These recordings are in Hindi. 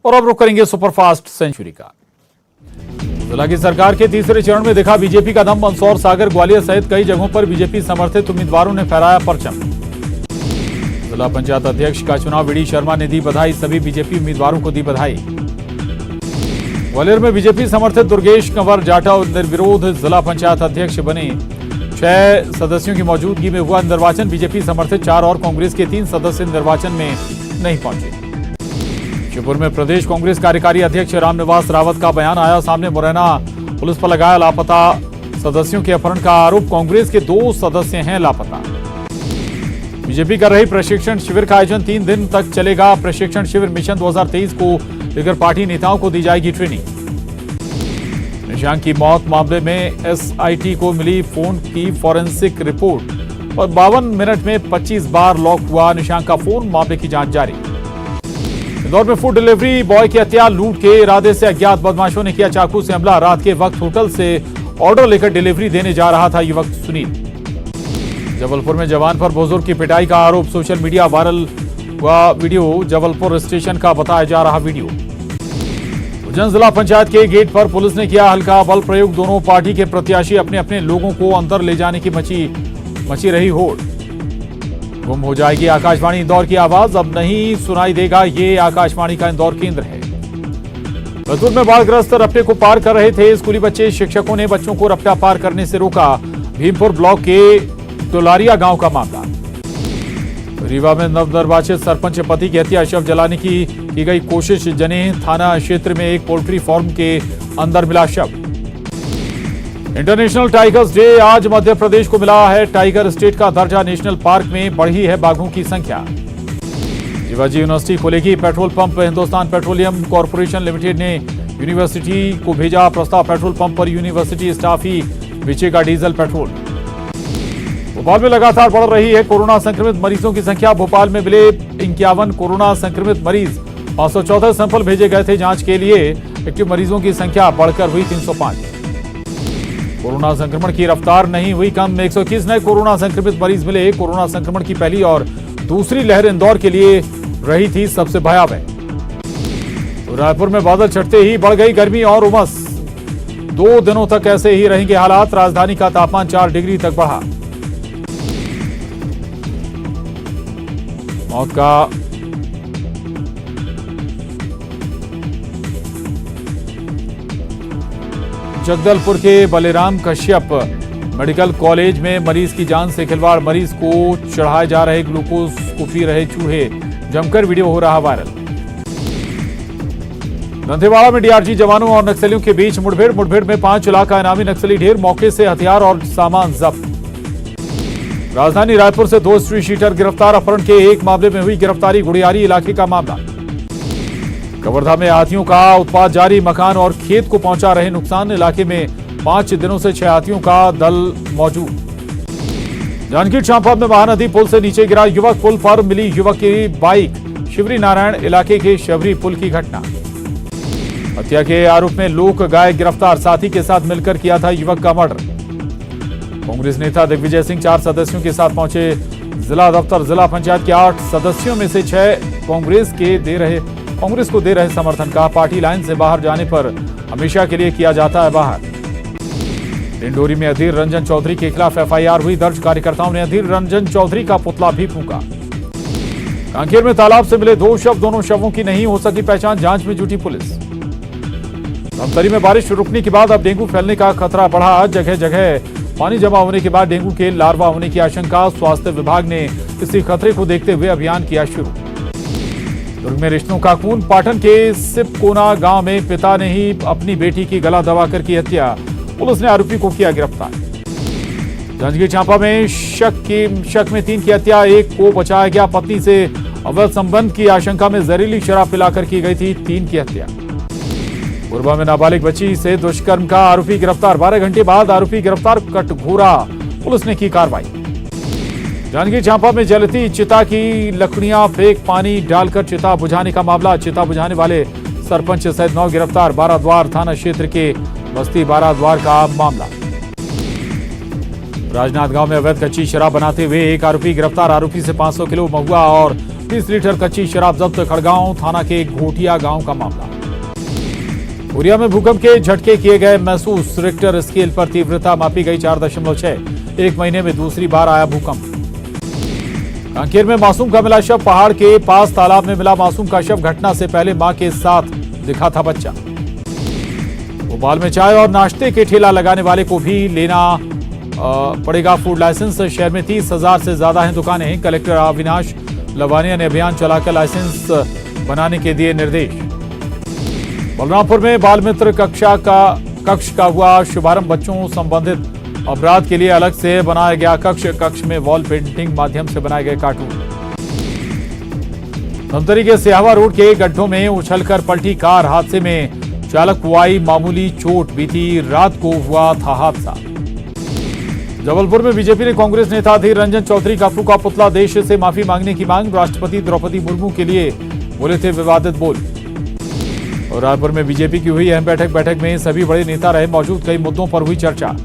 और अब रुक करेंगे सुपरफास्ट सेंचुरी का। जिला की सरकार के तीसरे चरण में दिखा बीजेपी का दम। मंदसौर, सागर, ग्वालियर सहित कई जगहों पर बीजेपी समर्थित उम्मीदवारों ने फहराया परचम। जिला पंचायत अध्यक्ष का चुनाव वीडी शर्मा ने दी बधाई। सभी बीजेपी उम्मीदवारों को दी बधाई। ग्वालियर में बीजेपी समर्थित दुर्गेश कंवर जाटव निर्विरोध जिला पंचायत अध्यक्ष बने। 6 सदस्यों की मौजूदगी में हुआ निर्वाचन। बीजेपी समर्थित 4 और कांग्रेस के 3 सदस्य निर्वाचन में नहीं पहुंचे। शिवपुर में प्रदेश कांग्रेस कार्यकारी अध्यक्ष रामनिवास रावत का बयान आया सामने। मुरैना पुलिस पर लगाया लापता सदस्यों के अपहरण का आरोप। कांग्रेस के 2 सदस्य हैं लापता। बीजेपी कर रही प्रशिक्षण शिविर का आयोजन 3 दिन तक चलेगा। प्रशिक्षण शिविर मिशन 2023 को लेकर पार्टी नेताओं को दी जाएगी ट्रेनिंग। निशांक की मौत मामले में एसआईटी को मिली फोन की फॉरेंसिक रिपोर्ट और 52 मिनट में 25 बार लॉक हुआ निशांक का फोन। मामले की जांच जारी। इंदौर में फूड डिलीवरी बॉय की हत्या। लूट के इरादे से अज्ञात बदमाशों ने किया चाकू से हमला। रात के वक्त होटल से ऑर्डर लेकर डिलीवरी देने जा रहा था युवक सुनील। जबलपुर में जवान पर बुजुर्ग की पिटाई का आरोप। सोशल मीडिया वायरल हुआ वीडियो जबलपुर स्टेशन का बताया जा रहा वीडियो। उज्जैन जिला पंचायत के गेट पर पुलिस ने किया हल्का बल प्रयोग। दोनों पार्टी के प्रत्याशी अपने अपने लोगों को अंदर ले जाने की मची रही होड़। गुम हो जाएगी आकाशवाणी इंदौर की आवाज, अब नहीं सुनाई देगा। ये आकाशवाणी का इंदौर केंद्र है। बैतूल में बाढ़ग्रस्त रपटे को पार कर रहे थे स्कूली बच्चे। शिक्षकों ने बच्चों को रपटा पार करने से रोका। भीमपुर ब्लॉक के टोलारिया गांव का मामला। रीवा में नवनिर्वाचित सरपंच पति की हत्या। शव जलाने की गई कोशिश। जनेह थाना क्षेत्र में एक पोल्ट्री फार्म के अंदर मिला शव। इंटरनेशनल टाइगर्स डे आज मध्य प्रदेश को मिला है टाइगर स्टेट का दर्जा। नेशनल पार्क में बढ़ी है बाघों की संख्या। शिवाजी यूनिवर्सिटी खोलेगी petrol pump. Hindustan petroleum corporation limited ने यूनिवर्सिटी को भेजा प्रस्ताव। पेट्रोल पंप पर यूनिवर्सिटी स्टाफ ही बेचेगा डीजल पेट्रोल। भोपाल में लगातार बढ़ रही है कोरोना संक्रमित मरीजों की संख्या। भोपाल में मिले 51 कोरोना संक्रमित मरीज। 514 सैंपल भेजे गए थे जांच के लिए। एक्टिव मरीजों की संख्या बढ़कर हुई 305। कोरोना संक्रमण की रफ्तार नहीं हुई कम। 121 नए कोरोना संक्रमित मरीज मिले। कोरोना संक्रमण की पहली और दूसरी लहर इंदौर के लिए रही थी सबसे भयावह। रायपुर में बादल छटते ही बढ़ गई गर्मी और उमस। 2 दिनों तक ऐसे ही रहेंगे हालात। राजधानी का तापमान 4 डिग्री तक बढ़ा। मौत का जगदलपुर के बलिराम कश्यप मेडिकल कॉलेज में मरीज की जान से खिलवाड़। मरीज को चढ़ाए जा रहे ग्लूकोज को पी रहे चूहे। जमकर वीडियो हो रहा वायरल। दंतेवाड़ा में डीआरजी जवानों और नक्सलियों के बीच मुठभेड़ में 5 लाख का इनामी नक्सली ढेर। मौके से हथियार और सामान जब्त। राजधानी रायपुर से 2 स्ट्रीट शीटर गिरफ्तार। अपहरण के एक मामले में हुई गिरफ्तारी। गुड़ियारी इलाके का मामला। कवर्धा में हाथियों का उत्पात जारी। मकान और खेत को पहुंचा रहे नुकसान। इलाके में 5 दिनों से 6 हाथियों का दल मौजूद। जांजगीर चांपा में महानदी पुल से नीचे गिरा युवक। पुल पर मिली युवक की बाइक। शिवरी नारायण इलाके के शबरी पुल की घटना। हत्या के आरोप में लोक गाय गिरफ्तार। साथी के साथ मिलकर किया था युवक का मर्डर। कांग्रेस नेता दिग्विजय सिंह 4 सदस्यों के साथ पहुंचे जिला दफ्तर। जिला पंचायत के 8 सदस्यों में से 6 कांग्रेस को दे रहे समर्थन का। पार्टी लाइन से बाहर जाने पर हमेशा के लिए किया जाता है बाहर। डिंडोरी में अधीर रंजन चौधरी के खिलाफ एफआईआर हुई दर्ज। कार्यकर्ताओं ने अधीर रंजन चौधरी का पुतला भी फूंका। कांकेर में तालाब से मिले 2 शव। दोनों शवों की नहीं हो सकी पहचान। जांच में जुटी पुलिस। धमतरी में बारिश रुकने के बाद अब डेंगू फैलने का खतरा बढ़ा। जगह जगह पानी जमा होने के बाद डेंगू के लार्वा होने की आशंका। स्वास्थ्य विभाग ने इसी खतरे को देखते हुए अभियान किया शुरू। दुर्ग में रिश्तों का खून। पाटन के सिपकोना गांव में पिता ने ही अपनी बेटी की गला दबाकर की हत्या। पुलिस ने आरोपी को किया गिरफ्तार। जांजगीर चांपा में शक में 3 की हत्या। एक को बचाया गया। पत्नी से अवैध संबंध की आशंका में जहरीली शराब पिलाकर की गई थी 3 की हत्या। कोरबा में नाबालिग बच्ची से दुष्कर्म का आरोपी गिरफ्तार। 12 घंटे बाद आरोपी गिरफ्तार। कटघोरा पुलिस ने की कार्रवाई। जांजगीर चांपा में जलती चिता की लकड़ियां फेंक पानी डालकर चिता बुझाने का मामला। चिता बुझाने वाले सरपंच सहित 9 गिरफ्तार। बाराद्वार थाना क्षेत्र के बस्ती बाराद्वार का मामला। राजनांदगांव में अवैध कच्ची शराब बनाते हुए एक आरोपी गिरफ्तार। आरोपी से 500 किलो महुआ और 30 लीटर कच्ची शराब जब्त। खड़गांव थाना के घोटिया गांव का मामला। कोरिया में भूकंप के झटके किए गए महसूस। रिक्टर स्केल पर तीव्रता मापी गई 4.6। एक महीने में दूसरी बार आया भूकंप। कांकेर में मासूम का मिला शव। पहाड़ के पास तालाब में मिला मासूम का शव। घटना से पहले मां के साथ दिखा था बच्चा। भोपाल में चाय और नाश्ते के ठेला लगाने वाले को भी लेना पड़ेगा फूड लाइसेंस। शहर में 30,000 से ज्यादा हैं दुकानें। कलेक्टर अविनाश लवानिया ने अभियान चलाकर लाइसेंस बनाने के दिए निर्देश। बलरामपुर में बाल मित्र कक्ष का हुआ शुभारंभ। बच्चों संबंधित अपराध के लिए अलग से बनाया गया कक्ष में वॉल पेंटिंग माध्यम से बनाए गए कार्टून। धमतरी के सिहावा रोड के गड्ढों में उछलकर पलटी कार। हादसे में चालक को आई मामूली चोट। बीती रात को हुआ था हादसा। जबलपुर में बीजेपी ने कांग्रेस नेता अधीर रंजन चौधरी का फूका पुतला। देश से माफी मांगने की मांग। राष्ट्रपति द्रौपदी मुर्मू के लिए बोले थे विवादित बोल। और रायपुर में बीजेपी की हुई अहम बैठक में सभी बड़े नेता रहे मौजूद। कई मुद्दों पर हुई चर्चा।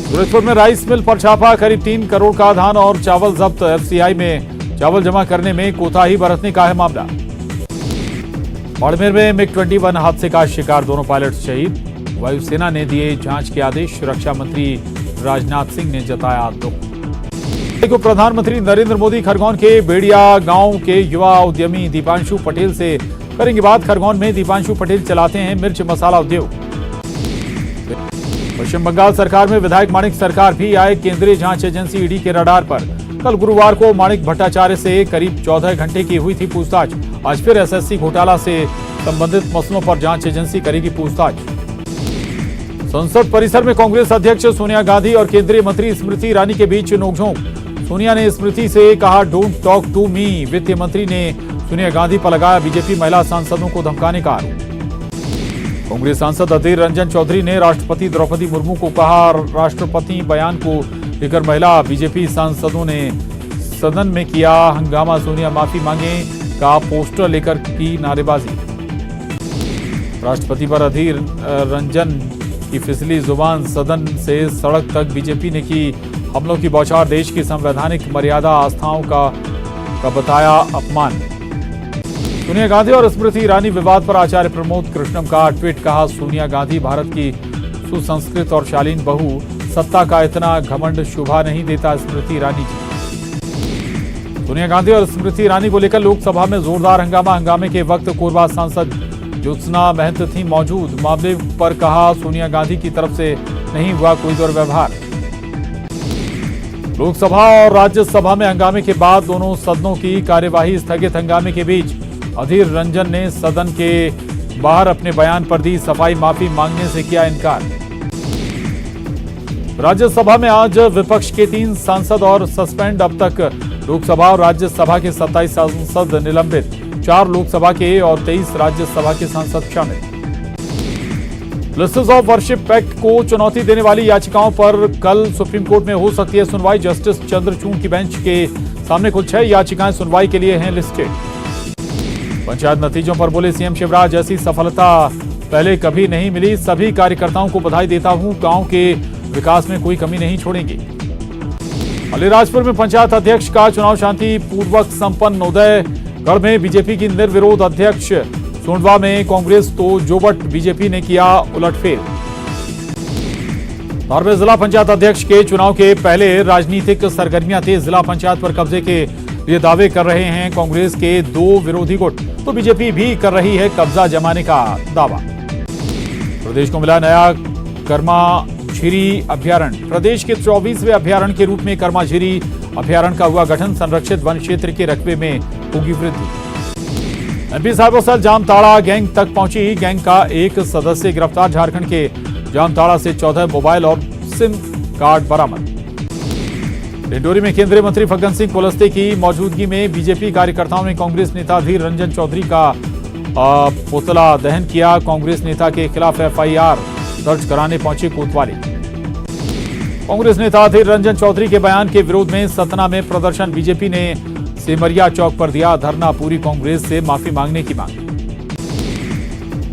सूरजपुर में राइस मिल पर छापा। करीब 3 करोड़ का धान और चावल जब्त। एफसीआई में चावल जमा करने में कोताही बरतने का है मामला। बाड़मेर में MiG-21 हादसे का शिकार। दोनों पायलट शहीद। वायुसेना ने दिए जांच के आदेश। रक्षा मंत्री राजनाथ सिंह ने जताया दुख। प्रधानमंत्री नरेंद्र मोदी खरगोन के बेड़िया गांव के युवा उद्यमी दीपांशु पटेल से करेंगे बात। खरगोन में दीपांशु पटेल चलाते हैं मिर्च मसाला उद्योग। पश्चिम बंगाल सरकार में विधायक माणिक सरकार भी आए केंद्रीय जांच एजेंसी ईडी के रडार पर। कल गुरुवार को माणिक भट्टाचार्य से करीब 14 घंटे की हुई थी पूछताछ। आज फिर एसएससी घोटाला से संबंधित मसलों पर जांच एजेंसी करेगी पूछताछ। संसद परिसर में कांग्रेस अध्यक्ष सोनिया गांधी और केंद्रीय मंत्री स्मृति ईरानी के बीच नोकझोंक। सोनिया ने स्मृति से कहा डोंट टॉक टू मी। वित्त मंत्री ने सोनिया गांधी पर लगाया बीजेपी महिला सांसदों को धमकाने का आरोप। कांग्रेस सांसद अधीर रंजन चौधरी ने राष्ट्रपति द्रौपदी मुर्मू को कहा राष्ट्रपति बयान को लेकर महिला बीजेपी सांसदों ने सदन में किया हंगामा। सोनिया माफी मांगे का पोस्टर लेकर की नारेबाजी। राष्ट्रपति पर अधीर रंजन की फिसली जुबान। सदन से सड़क तक बीजेपी ने की हमलों की बौछार। देश की संवैधानिक मर्यादा आस्थाओं का बताया अपमान। सोनिया गांधी और स्मृति ईरानी विवाद पर आचार्य प्रमोद कृष्णम का ट्वीट। कहा सोनिया गांधी भारत की सुसंस्कृत और शालीन बहू। सत्ता का इतना घमंड शोभा नहीं देता स्मृति ईरानी जी। सोनिया गांधी और स्मृति ईरानी को लेकर लोकसभा में जोरदार हंगामा। हंगामे के वक्त कोरबा सांसद ज्योत्सना महंत थी मौजूद। मामले पर कहा सोनिया गांधी की तरफ से नहीं हुआ कोई दुर्व्यवहार। लोकसभा और राज्यसभा में हंगामे के बाद दोनों सदनों की कार्यवाही स्थगित। हंगामे के बीच अधीर रंजन ने सदन के बाहर अपने बयान पर दी सफाई। माफी मांगने से किया इनकार। राज्यसभा में आज विपक्ष के 3 सांसद और सस्पेंड। अब तक लोकसभा और राज्यसभा के 27 सांसद निलंबित। 4 लोकसभा के और 23 राज्यसभा के सांसद शामिल। प्लेसेस ऑफ वर्शिप एक्ट को चुनौती देने वाली याचिकाओं पर कल सुप्रीम कोर्ट में हो सकती है सुनवाई। जस्टिस चंद्रचूड़ की बेंच के सामने कुल 6 याचिकाएं सुनवाई के लिए हैं लिस्टेड। पंचायत नतीजों पर बोले सीएम शिवराज ऐसी सफलता पहले कभी नहीं मिली। सभी कार्यकर्ताओं को बधाई देता हूं। गांव के विकास में कोई कमी नहीं छोड़ेंगे। अलीराजपुर में पंचायत अध्यक्ष का चुनाव शांतिपूर्वक संपन्न। उदयगढ़ में बीजेपी की निर्विरोध अध्यक्ष। सोंडवा में कांग्रेस तो जोबट बीजेपी ने किया उलटफेर। धार में जिला पंचायत अध्यक्ष के चुनाव के पहले राजनीतिक सरगर्मियां तेज। जिला पंचायत पर कब्जे के लिए दावे कर रहे हैं कांग्रेस के 2 विरोधी गुट, तो बीजेपी भी कर रही है कब्जा जमाने का दावा। प्रदेश को मिला नया कर्माझिरी अभ्यारण्य। प्रदेश के 24वें अभ्यारण्य के रूप में कर्माझिरी अभ्यारण्य का हुआ गठन। संरक्षित वन क्षेत्र के रकबे में होगी वृद्धि। MP cyber cell Jamtara gang तक पहुंची। गैंग का एक सदस्य गिरफ्तार। झारखंड के जामताड़ा से 14 मोबाइल और सिम कार्ड बरामद। डिंडोरी में केंद्रीय मंत्री फग्गन सिंह कुलस्ते की मौजूदगी में बीजेपी कार्यकर्ताओं ने कांग्रेस नेता अधीर रंजन चौधरी का पुतला दहन किया। कांग्रेस नेता के खिलाफ एफआईआर दर्ज कराने पहुंचे कोतवाली। कांग्रेस नेता अधीर रंजन चौधरी के बयान के विरोध में सतना में प्रदर्शन। बीजेपी ने सेमरिया चौक पर दिया धरना। पूरी कांग्रेस से माफी मांगने की मांग।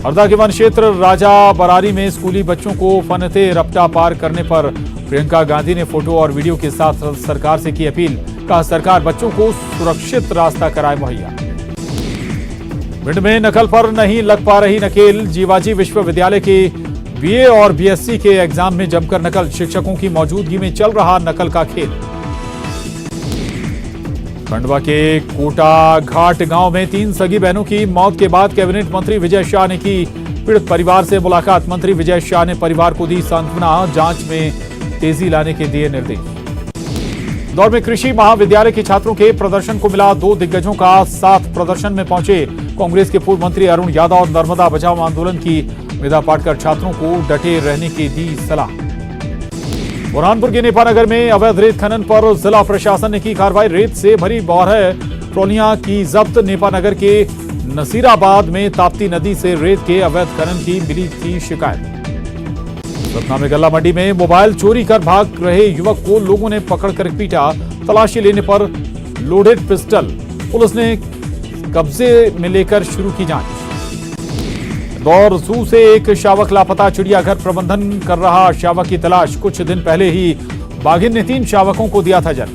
हरदा के वन क्षेत्र राजा बरारी में स्कूली बच्चों को फनते रपटा पार करने पर प्रियंका गांधी ने फोटो और वीडियो के साथ सरकार से की अपील। कहा सरकार बच्चों को सुरक्षित रास्ता कराए मुहैया। भिंड में नकल पर नहीं लग पा रही नकेल। जीवाजी विश्वविद्यालय के बीए और बीएससी के एग्जाम में जमकर नकल। शिक्षकों की मौजूदगी में चल रहा नकल का खेल। खंडवा के कोटा घाट गांव में 3 सगी बहनों की मौत के बाद कैबिनेट मंत्री विजय शाह ने की पीड़ित परिवार से मुलाकात। मंत्री विजय शाह ने परिवार को दी सांत्वना। जांच में तेजी लाने के दिए निर्देश। इंदौर में कृषि महाविद्यालय के छात्रों के प्रदर्शन को मिला 2 दिग्गजों का साथ। प्रदर्शन में पहुंचे कांग्रेस के पूर्व मंत्री अरुण यादव और नर्मदा बचाओ आंदोलन की विदा पाटकर छात्रों को डटे रहने की दी सलाह। बुरहानपुर के नेपानगर में अवैध रेत खनन पर जिला प्रशासन ने की कार्रवाई। रेत से भरी 12 ट्रॉलियां की जब्त। नेपानगर के नसीराबाद में ताप्ती नदी से रेत के अवैध खनन की मिली थी शिकायत। सतना में गल्ला मंडी में मोबाइल चोरी कर भाग रहे युवक को लोगों ने पकड़कर पीटा। तलाशी लेने पर लोडेड पिस्टल। पुलिस ने कब्जे में लेकर शुरू की जांच। इंदौर जू से एक शावक लापता। चिड़ियाघर प्रबंधन कर रहा शावक की तलाश। कुछ दिन पहले ही बाघिन ने 3 शावकों को दिया था जन्म।